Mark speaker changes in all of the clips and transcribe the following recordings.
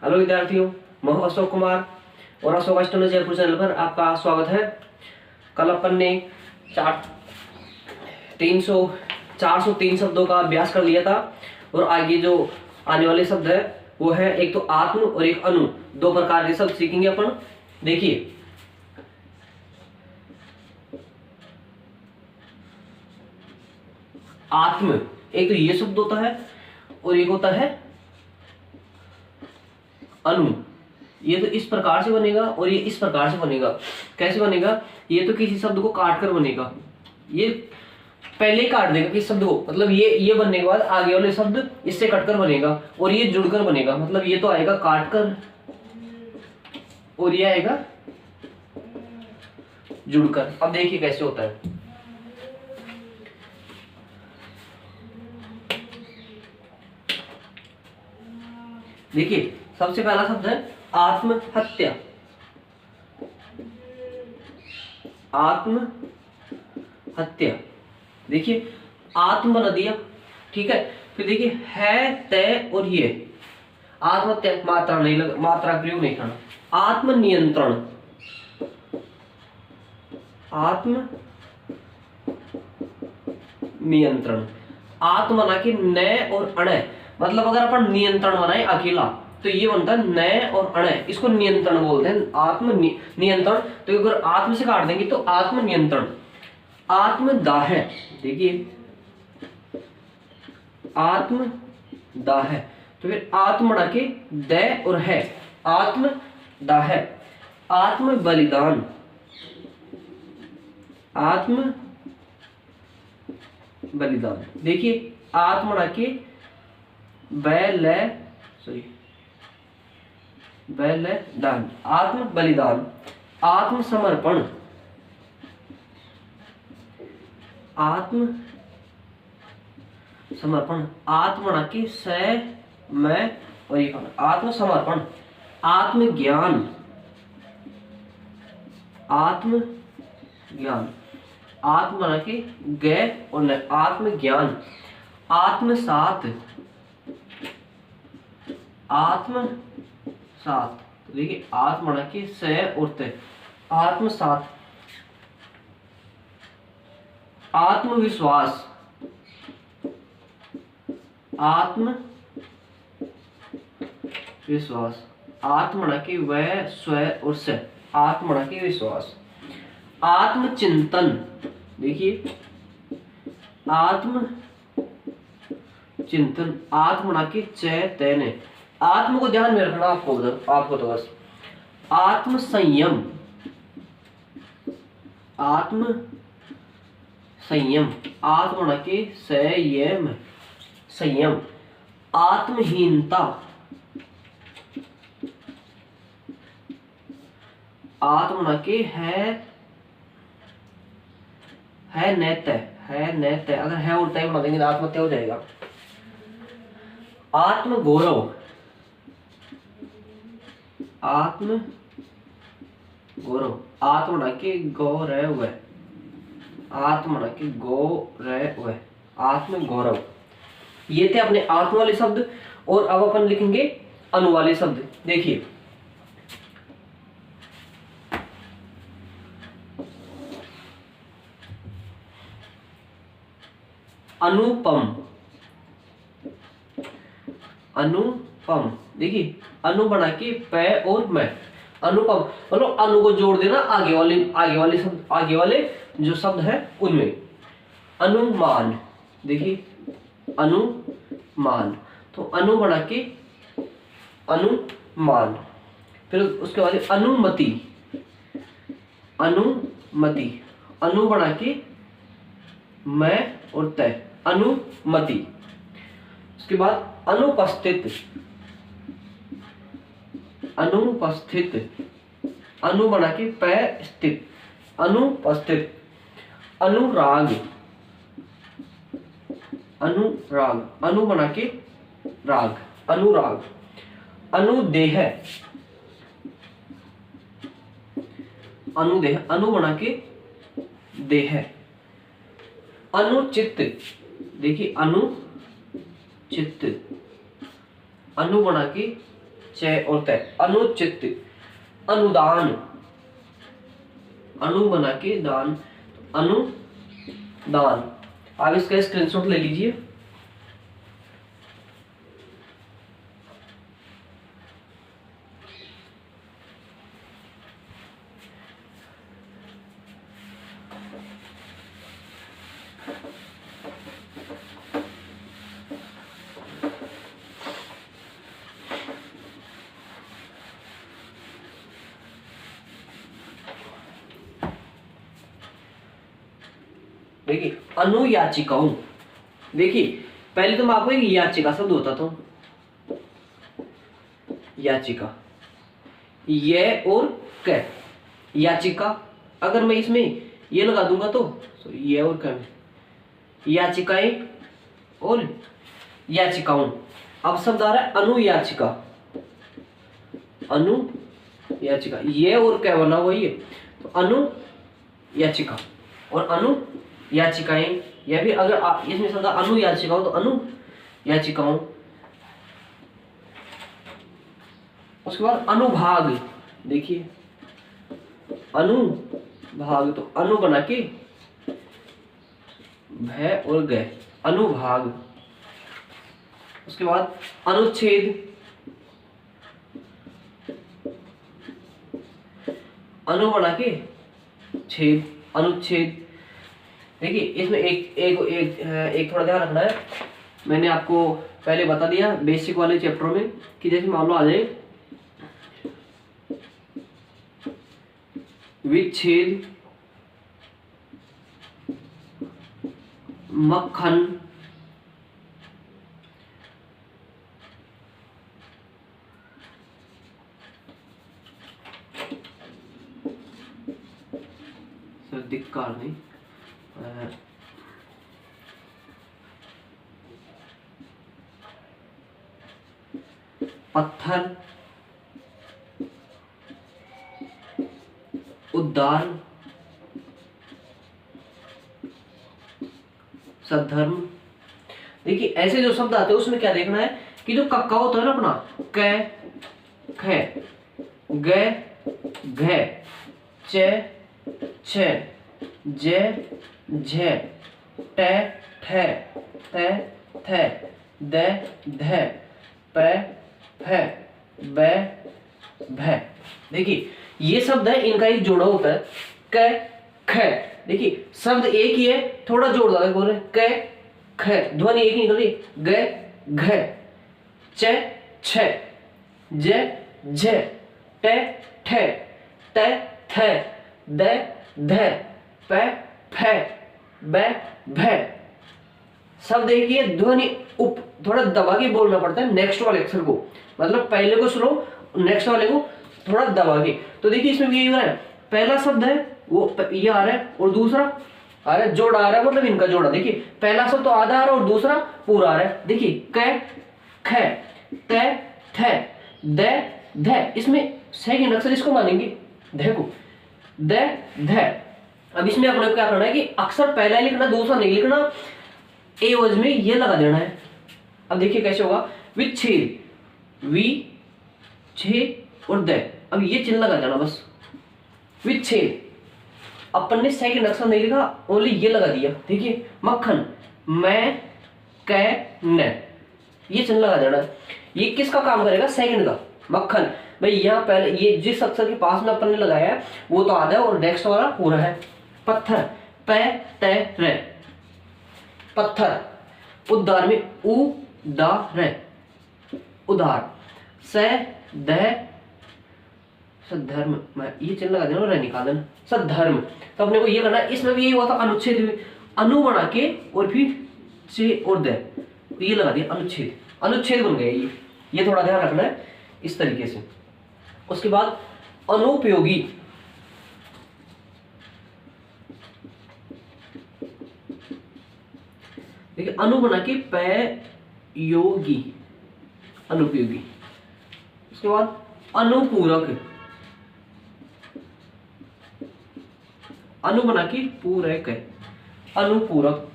Speaker 1: Hello विद्यार्थियों, मैं हूं अशोक कुमार और अशोक एस्ट्रोनॉमी जयपुर चैनल पर आपका स्वागत है। कल अपन ने 403 शब्दों का अभ्यास कर लिया था और आगे जो आने वाले शब्द है वो है एक तो आत्म और एक अनु, दो प्रकार के शब्द सीखेंगे अपन। देखिए, आत्म एक तो ये शब्द होता है और एक होता है अनु। ये तो इस प्रकार से बनेगा और ये इस प्रकार से बनेगा। कैसे बनेगा? ये तो किसी शब्द को काट कर बनेगा, ये पहले ही काट देगा किसी शब्द को, मतलब ये बनने के बाद आगे वाले शब्द इससे कटकर बनेगा और ये जुड़कर बनेगा। मतलब ये तो आएगा काट कर और ये आएगा जुड़कर। अब देखिए कैसे होता है। देखिए, सबसे पहला शब्द है आत्महत्या। आत्महत्या, देखिए आत्म बना दिया, ठीक है। फिर देखिए है, तय और ये आत्महत्या, मात्रा नहीं लगा, मात्रा प्रयोग नहीं करना। आत्मनियंत्रण, आत्म नियंत्रण, आत्म बना के न और अण, मतलब अगर अपन नियंत्रण बनाए अकेला तो ये बनता है न और अण, इसको नियंत्रण बोलते हैं। आत्म नियंत्रण, तो अगर आत्म से काट देंगे तो आत्म नियंत्रण। आत्मदाह, देखिए आत्मदाह, तो फिर आत्म बना के द और है, आत्मदाह। आत्म बलिदान, आत्म बलिदान, देखिए आत्म बना के बलिदान, आत्म बलिदान। आत्मसमर्पण, आत्म समर्पण, आत्म बना के स मैं और ये आत्मसमर्पण। आत्मज्ञान, आत्मज्ञान, आत्म बना के ग और न, आत्मज्ञान। आत्मसात, आत्मसात, देखिए आत्म बना के स और त, आत्मसात। आत्मविश्वास, आत्मविश्वास, आत्म बना के वह स्व और स, आत्म बना के विश्वास। आत्मचिंतन, देखिए आत्मचिंतन, आत्म बना के च तैने, आत्म को ध्यान में रखना आपको तो बस। आत्मसंयम, आत्मसंयम, आत्म बना के संयम, संयम। आत्महीनता, आत्म बना के है नैत, है नैत, अगर है और तय बना देंगे तो आत्महत्या हो जाएगा। आत्मगौरव, आत्मगौरव, आत्म बना के गौरव, आत्म बना के गौरव, आत्मगौरव। ये थे अपने आत्म वाले शब्द और अब अपन लिखेंगे अनु वाले शब्द। देखिए, अनुपम, अनुपम, देखिए अनु बना के प और मैं, अनुपम, मतलब अनु को जोड़ देना आगे वाले शब्द, आगे वाले जो शब्द है उनमें। अनुमान, देखिए अनुमान, तो अनु बना के अनुमान। फिर उसके बाद अनुमति, अनुमति, अनु बना के मैं और तय, अनुमति। उसके बाद अनुपस्थित, अनुपस्थित, अनु बना के प स्थित, अनुपस्थित। अनुराग, अनुराग, अनु बना के राग, अनुराग। अनुदेह, अनुदेह, अनु बना के देह। अनुचित, देखिए अनुचित, अनु बना के च और तय, अनुचित, अनुदान, अनु बना के दान, अनुदान। आप इसका स्क्रीनशॉट ले लीजिए। देखिए अनुयाचिकाओं, देखिए पहले तो मैं आपको एक याचिका शब्द होता था, याचिका, ये और क, याचिका। अगर मैं इसमें ये लगा दूंगा तो ये और क, याचिकाएं और याचिकाओं। अब शब्द आ रहा है अनुयाचिका, अनुयाचिका, ये और क बना हुआ ये, तो अनुयाचिका और अनु याचिकाएं। यह भी अगर आप इसमें शब्द अनु याचिकाओं तो अनु याचिकाओं। उसके बाद अनुभाग, देखिए अनुभाग, तो अनु बना के भय और गय, अनुभाग। उसके बाद अनुच्छेद, अनु बना के छेद, अनुच्छेद। देखिए इसमें एक थोड़ा ध्यान रखना है। मैंने आपको पहले बता दिया बेसिक वाले चैप्टर में कि जैसे मान लो आ जाए विच्छेद, मक्खन, दिक्कार नहीं, पत्थर, उद्दार, सद्धर्म। देखिए ऐसे जो शब्द आते हैं उसमें क्या देखना है कि जो कक्का होता है ना अपना, क, ख, ग, घ, च, छ, ज, झ, ट, ठ, त, थ, द, ध, प, फ, ब, भ। देखिए ये शब्द है, इनका एक जोड़ा होता है क, ख। देखिए शब्द एक ही है, थोड़ा जोड़ लगा बोल रहे क, ख, ध्वनि एक ही निकल रही, ग, घ, च, छ, ज, झ, ट, ठ, त, थ, द, ध, प, फ, ब, भ। शब्द एक ही है, ध्वनि उप थोड़ा दबा के बोलना पड़ता है नेक्स्ट वाले अक्षर को, मतलब पहले को स्लो, नेक्स्ट वाले को थोड़ा दबा के। तो देखिए इसमें भी यही हो रहा है, पहला शब्द है वो ये आ रहा है और दूसरा आ रहा है, जोड़ आ रहा है, मतलब इनका जोड़ा। देखिए पहला शब्द तो आधा आ रहा है और दूसरा पूरा आ रहा है। देखिए क, ख, त, थ, द, ध। इसमें सेकंड अक्षर इसको मानेंगे, ध को, द, ध। अब इसमें अपने को क्या करना है कि अक्षर पहला लिखना, दूसरा नहीं लिखना, एवज में ये लगा देना है। अब देखिए कैसे होगा, विच्छेद, वि, छे और द। अब ये चिन्ह लगा देना बस, विच्छेद। अपन ने सेकंड अक्षर नहीं लिखा, ओनली ये लगा दिया। देखिए मक्खन, मैं, क, न, ये चिन्ह लगा देना। ये किसका काम करेगा, सेकंड का, मक्खन। भाई यहाँ पहले ये जिस अक्षर के पास में अपन ने लगाया है वो तो आधा है और नेक्स्ट वाला पूरा है। पत्थर, प, त, र, पत्थर। उद्दार में उ, दा, र, उदार। स, द, सद्धर्म, मैं ये चिन्ह लगा देना और निकाल देना, सद्धर्म। तो अपने को ये करना है, इसमें भी यही हुआ था, अनुच्छेद में अनु बना के और फिर से और द, ये लगा दिया, अनुच्छेद, अनुच्छेद बन गया ये थोड़ा ध्यान रखना है इस तरीके से। उसके बाद अनुपयोगी, देखिए अनु बना के प, योगी, अनुपयोगी। उसके बाद अनुपूरक, अनु बना के पूरक, अनुपूरक।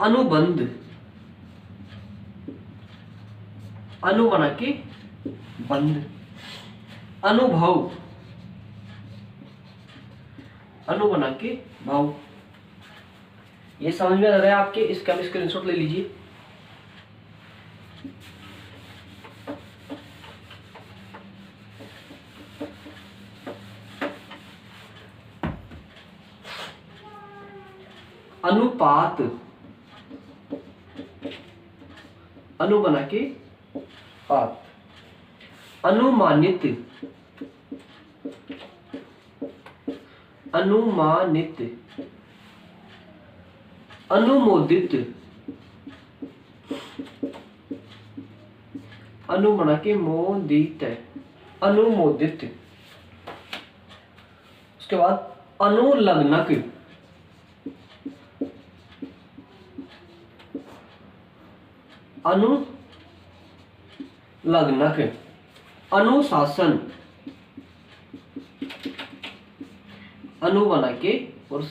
Speaker 1: अनुबंध, अनु बना के बंद। अनुभव, अनु बना के भाव। ये समझ में आ रहा है आपके? इसका भी स्क्रीनशॉट ले लीजिए। अनुपात, अनु बना के पात। अनुमानित, अनुमानित। अनुमोदित, अनु बना के मोदित, अनुमोदित। उसके बाद अनुलग्नक, अनुलग्नक। अनुशासन, अनु बना के और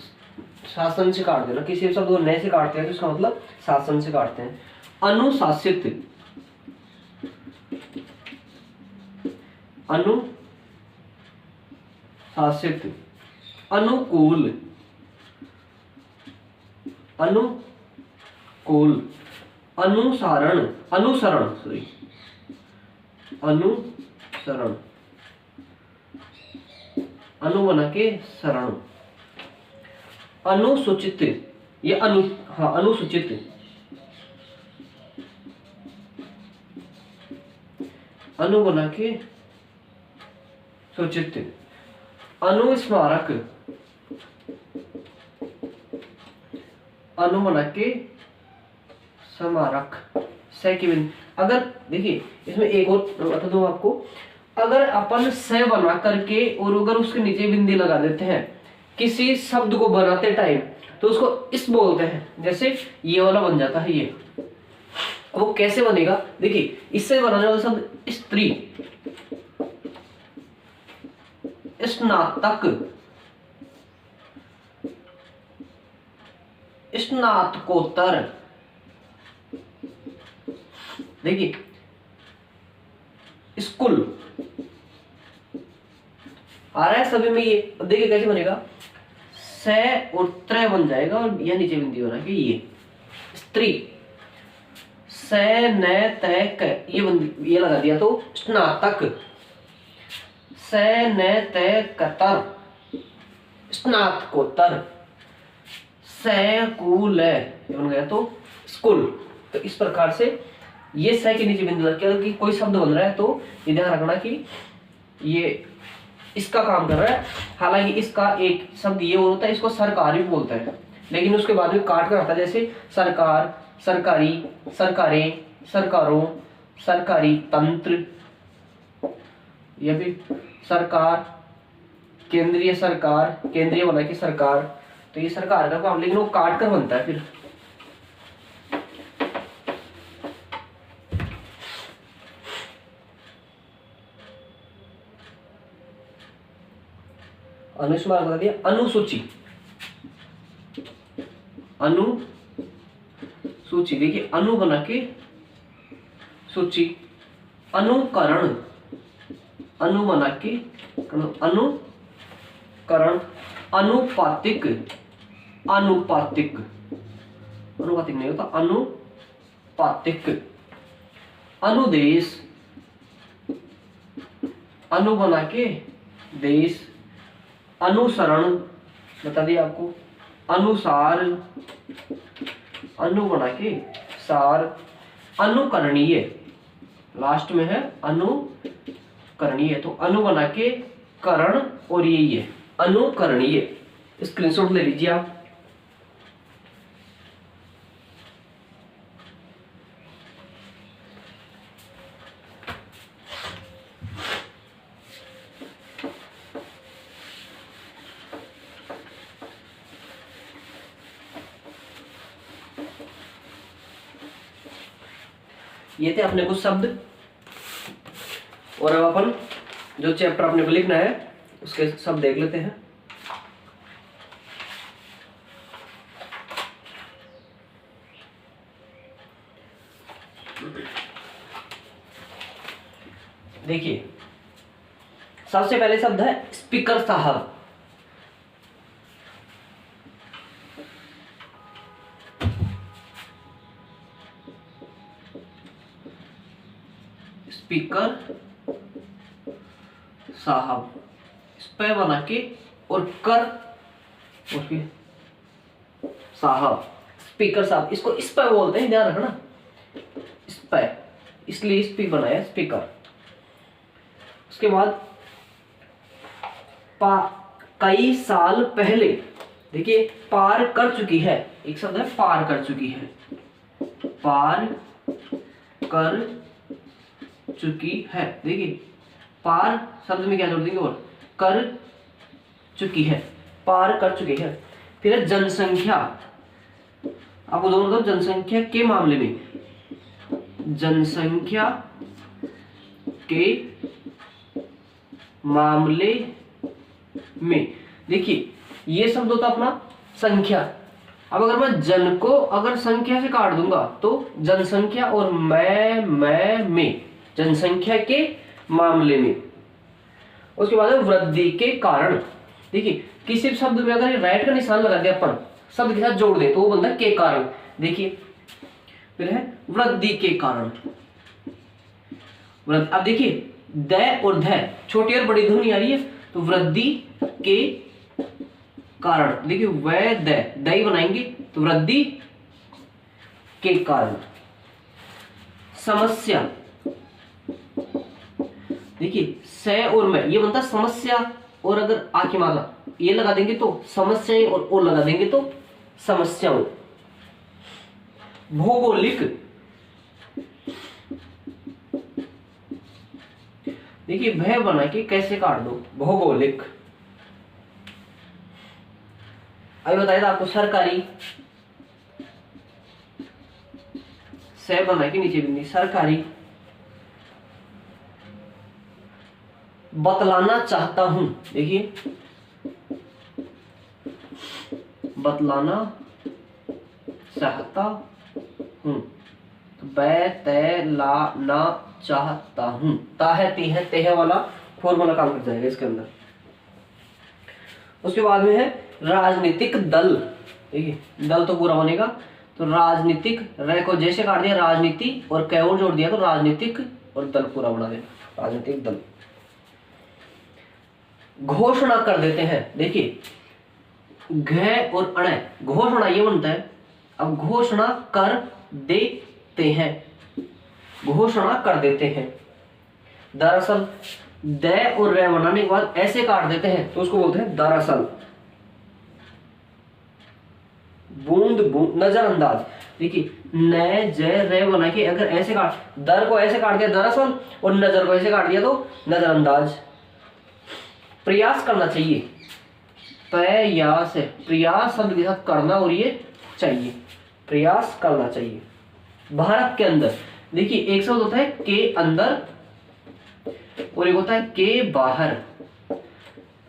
Speaker 1: शासन से काट देना। किसी भी शब्द को नए से काटते हैं तो इसका मतलब शासन से काटते हैं। अनुशासित, अनुशासित। अनुकूल, अनुकूल। अनुसरण, अनुसरण सॉरी, अनुसरण। अनु बना के शरण। अनुसूचित, ये अनुसूचित। अनु बना के सूचित। अनुस्मारक, अनु बना के स्मारक। से की बिंदी। अगर देखिए इसमें एक और बता दूं आपको, अगर अपन से बना करके और अगर उसके नीचे बिंदी लगा देते हैं किसी शब्द को बनाते टाइम तो उसको इस बोलते हैं। जैसे ये वाला बन जाता है ये। वो कैसे बनेगा? देखिए इससे बनाने वाला शब्द स्त्री, स्नातक, स्नातकोत्तर। देखिए स्कूल आ रहा है सभी में ये। अब देखिए कैसे बनेगा, से और त्र बन जाएगा और यह नीचे बिंदी बना के ये स्त्री। से न तय क ये बंदी ये लगा दिया तो स्नातक। से न तय कतर, स्नातकोत्तर। सैकुल ये बन गया तो स्कूल। तो इस प्रकार से ये से के नीचे बिंदु लग कि कोई शब्द बन रहा है तो ये ध्यान रखना कि ये इसका काम कर रहा है। हालांकि इसका एक शब्द ये होता है, इसको सरकार भी बोलता है, लेकिन उसके बाद में काट कर आता है। जैसे सरकार, सरकारी, सरकारें, सरकारों, सरकारी तंत्र, या फिर सरकार, केंद्रीय सरकार, केंद्रीय बना के सरकार। तो ये सरकार का काम, लेकिन वो काट कर बनता है फिर। अनुस्मारक बता दिया। अनुसूची, अनुसूची। देखिए अनु बना के सूची। अनुकरण, अनु बना के अनुकरण। अनुपातिक, अनुपातिक, अनुपातिक नहीं होता, अनुपातिक। अनुदेश, अनु बना के देश। अनुसरण बता दिया आपको। अनुसार, अनु बना के सार। अनुकरणीय, लास्ट में है अनुकरणीय। तो अनु बना के करण और ये अनुकरणीय। स्क्रीनशॉट ले लीजिए आप। ये थे अपने कुछ शब्द, और अब अपन जो चैप्टर अपने को लिखना है उसके शब्द देख लेते हैं। देखिए सबसे पहले शब्द है स्पीकर साहब। स्पीकर साहब, इस पे बना के और कर और फिर साहब, स्पीकर साहब, इसको इस पे बोलते हैं, ध्यान रखना, इस पे, इसलिए इस पे बनाया स्पीकर। उसके बाद कई साल पहले, देखिए पार कर चुकी है, एक शब्द है पार कर चुकी है, पार कर चुकी है। देखिए पार शब्द में क्या जोड़ देंगे, और कर चुकी है, पार कर चुकी है। फिर है जनसंख्या, आपको दोनों मतलब जनसंख्या के मामले में, जनसंख्या के मामले में, देखिए ये शब्द होता अपना संख्या। अब अगर मैं जन को अगर संख्या से काट दूंगा तो जनसंख्या, और मैं में, जनसंख्या के मामले में। उसके बाद है वृद्धि के कारण। देखिए किसी भी शब्द में अगर राइट का निशान लगा दिया अपन शब्द के साथ जोड़ दे तो वो बनता है के कारण। देखिए फिर है वृद्धि के कारण। अब देखिए द और ध छोटी और बड़ी ध्वनि आ रही है, तो वृद्धि के कारण। देखिए वह दही बनाएंगे तो वृद्धि के कारण। समस्या, देखिए से और मैं, ये बनता समस्या, और अगर आ की मात्रा ये लगा देंगे तो समस्याएं, और ओ लगा देंगे तो समस्याओं। भौगोलिक, देखिए भय बना के कैसे काट दो, भौगोलिक। अभी बताया था आपको सरकारी, से बना के नीचे बिंदी सरकारी। बतलाना चाहता हूं, देखिए बतलाना चाहता हूं, बैतलाना चाहता हूं, ताहे तीहे तेहे वाला फॉर्मूला काम कर जाएगा इसके अंदर। उसके बाद में है राजनीतिक दल। देखिए दल तो पूरा बनेगा, तो राजनीतिक, रे को जैसे काट दिया राजनीति और कै और जोड़ दिया तो राजनीतिक, और दल पूरा बना देना, राजनीतिक दल। घोषणा कर देते हैं, देखिए घ और अण, घोषणा ये बनता है। अब घोषणा कर देते हैं, घोषणा कर देते हैं। दरअसल द और रे बनाने के बाद ऐसे काट देते हैं तो उसको बोलते हैं दरअसल। बूंद बूंद, नजरअंदाज, देखिए न जय रे बना के अगर ऐसे काट, दर को ऐसे काट दिया दरअसल, और नजर को ऐसे काट दिया तो नजरअंदाज। प्रयास करना चाहिए, प्रयास है, प्रयास शब्द के साथ करना और ये चाहिए, प्रयास करना चाहिए। भारत के अंदर, देखिए एक शब्द होता है के अंदर और एक होता है के बाहर।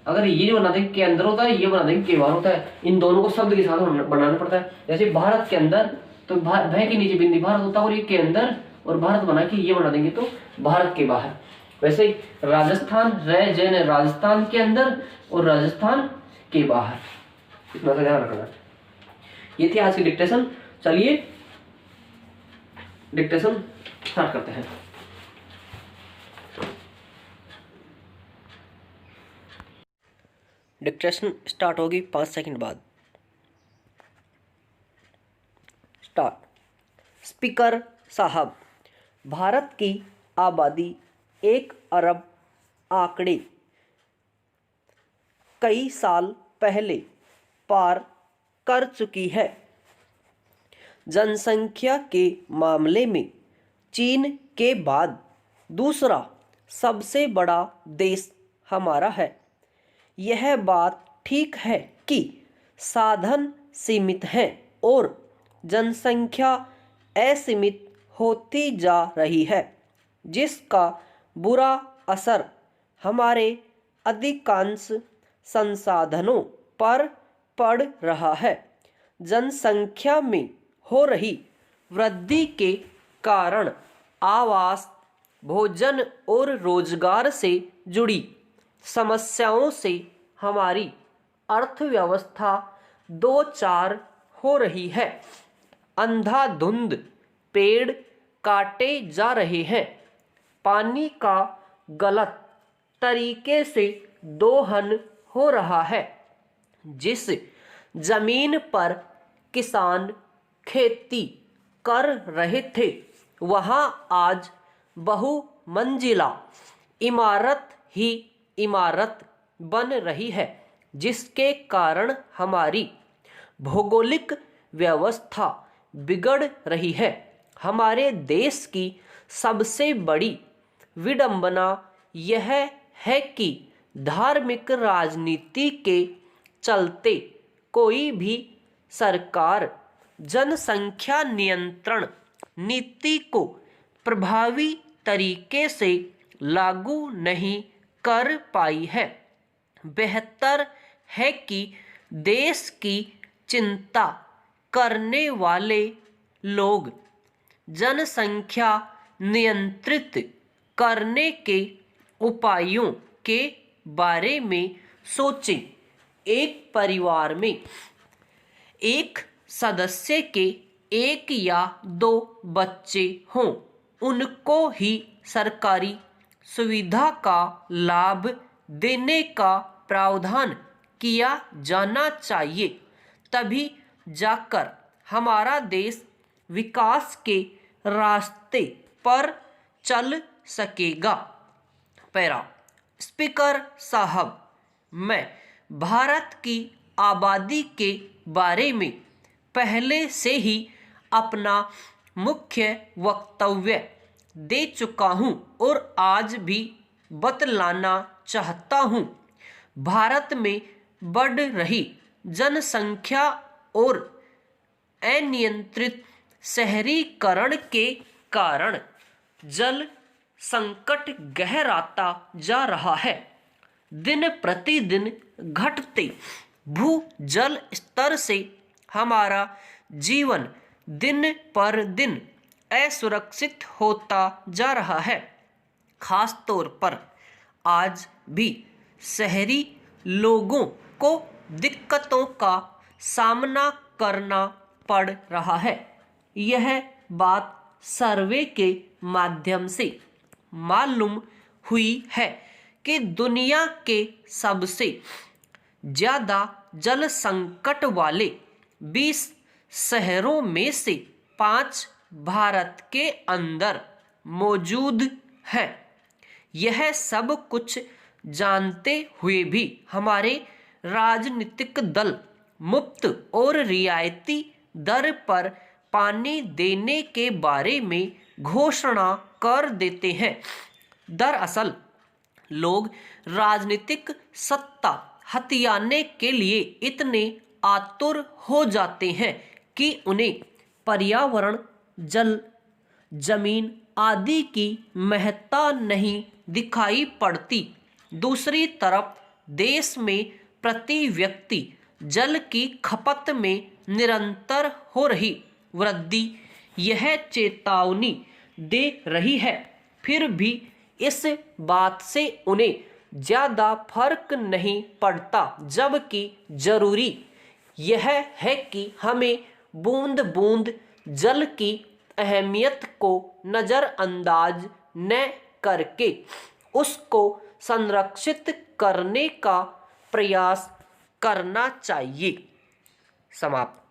Speaker 1: अगर ये बना देंगे के अंदर होता है, ये बना देंगे के बाहर होता है, इन दोनों को शब्द के साथ बनाना पड़ता है। जैसे भारत के अंदर तो भय के नीचे बिंदी भारत होता है, और ये के अंदर और भारत बना के ये बना देंगे तो भारत के बाहर। वैसे राजस्थान, रे जैन राजस्थान के अंदर और राजस्थान के बाहर, इतना सा ध्यान रखना। ये थी आज की डिक्टेशन। चलिए डिक्टेशन स्टार्ट करते हैं। डिक्टेशन स्टार्ट होगी 5 सेकंड बाद। स्टार्ट। स्पीकर साहब, भारत की आबादी 1 अरब आंकड़े कई साल पहले पार कर चुकी है। जनसंख्या के मामले में चीन के बाद दूसरा सबसे बड़ा देश हमारा है। यह बात ठीक है कि साधन सीमित हैं और जनसंख्या असीमित होती जा रही है, जिसका बुरा असर हमारे अधिकांश संसाधनों पर पड़ रहा है। जनसंख्या में हो रही वृद्धि के कारण आवास, भोजन और रोजगार से जुड़ी समस्याओं से हमारी अर्थव्यवस्था दो चार हो रही है। अंधाधुंध पेड़ काटे जा रहे हैं, पानी का गलत तरीके से दोहन हो रहा है। जिस जमीन पर किसान खेती कर रहे थे वहां आज बहुमंजिला इमारत ही इमारत बन रही है, जिसके कारण हमारी भौगोलिक व्यवस्था बिगड़ रही है। हमारे देश की सबसे बड़ी विडंबना यह है कि धार्मिक राजनीति के चलते कोई भी सरकार जनसंख्या नियंत्रण नीति को प्रभावी तरीके से लागू नहीं कर पाई है। बेहतर है कि देश की चिंता करने वाले लोग जनसंख्या नियंत्रित करने के उपायों के बारे में सोचें। एक परिवार में एक सदस्य के एक या दो बच्चे हों, उनको ही सरकारी सुविधा का लाभ देने का प्रावधान किया जाना चाहिए। तभी जाकर हमारा देश विकास के रास्ते पर चल सकेगा। पैरा स्पीकर साहब, मैं भारत की आबादी के बारे में पहले से ही अपना मुख्य वक्तव्य दे चुका हूं और आज भी बतलाना चाहता हूं। भारत में बढ़ रही जनसंख्या और अनियंत्रित शहरीकरण के कारण जल संकट गहराता जा रहा है। दिन प्रतिदिन घटते भूजल स्तर से हमारा जीवन दिन पर दिन असुरक्षित होता जा रहा है। खास तौर पर आज भी शहरी लोगों को दिक्कतों का सामना करना पड़ रहा है। यह बात सर्वे के माध्यम से मालूम हुई है कि दुनिया के सबसे ज़्यादा जल संकट वाले 20 शहरों में से 5 भारत के अंदर मौजूद हैं। यह सब कुछ जानते हुए भी हमारे राजनीतिक दल मुफ्त और रियायती दर पर पानी देने के बारे में घोषणा कर देते हैं। दरअसल लोग राजनीतिक सत्ता हथियाने के लिए इतने आतुर हो जाते हैं कि उन्हें पर्यावरण, जल, जमीन आदि की महत्ता नहीं दिखाई पड़ती। दूसरी तरफ देश में प्रति व्यक्ति जल की खपत में निरंतर हो रही वृद्धि यह चेतावनी दे रही है। फिर भी इस बात से उन्हें ज़्यादा फर्क नहीं पड़ता, जबकि जरूरी यह है कि हमें बूंद बूंद जल की अहमियत को नज़रअंदाज न करके उसको संरक्षित करने का प्रयास करना चाहिए। समाप्त।